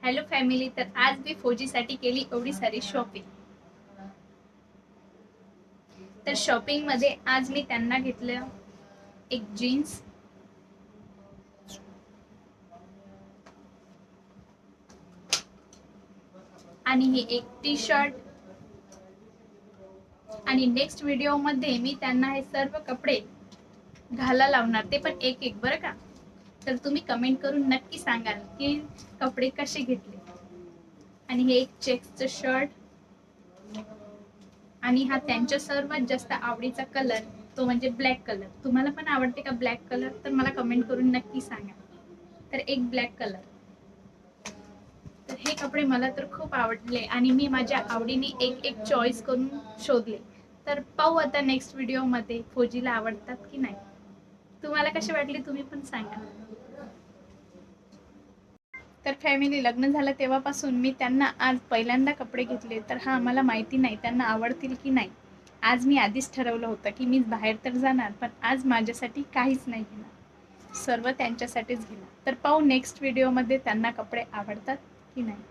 Hello family, तर आज मी फौजीसाठी केली एवढी सारी शॉपिंग. तर शॉपिंग मध्ये आज मी त्यांना घेतलं एक जीन्स, आणि हे एक टी शर्ट. आणि नेक्स्ट व्हिडिओ मध्ये मी त्यांना हे सर्व कपडे घाला लावणार, ते पण एक एक, बरं का. तर तुम्ही कमेंट करून नक्की सांगाल की कपडे कसे घेतले. आणि हे एक चेक्सचं शर्ट, आणि हा त्यांच्या सर्वात जास्त आवडीचा कलर तो म्हणजे ब्लॅक कलर. तुम्हाला पण आवडते का ब्लॅक कलर? तर मला कमेंट करून नक्की सांगा. तर एक ब्लॅक कलर. तर हे कपडे मला तर खूप आवडले आणि मी माझ्या आवडीने एक एक चॉईस करून शोधले. तर पाहू आता नेक्स्ट व्हिडिओ मध्ये फौजीला आवडतात की नाही. तुम्हाला कसे वाटले तुम्ही पण सांगा. तर फॅमिली, लग्न झालं तेव्हापासून मी त्यांना आज पहिल्यांदा कपडे घेतले. तर हा मला माहिती नाही त्यांना आवडतील की नाही. आज मी आधीच ठरवलं होतं की मी बाहेर तर जाणार, पण आज माझ्यासाठी काहीच नाही घेणार, सर्व त्यांच्यासाठीच घेणार. तर पाहू नेक्स्ट व्हिडिओमध्ये त्यांना कपडे आवडतात की नाही.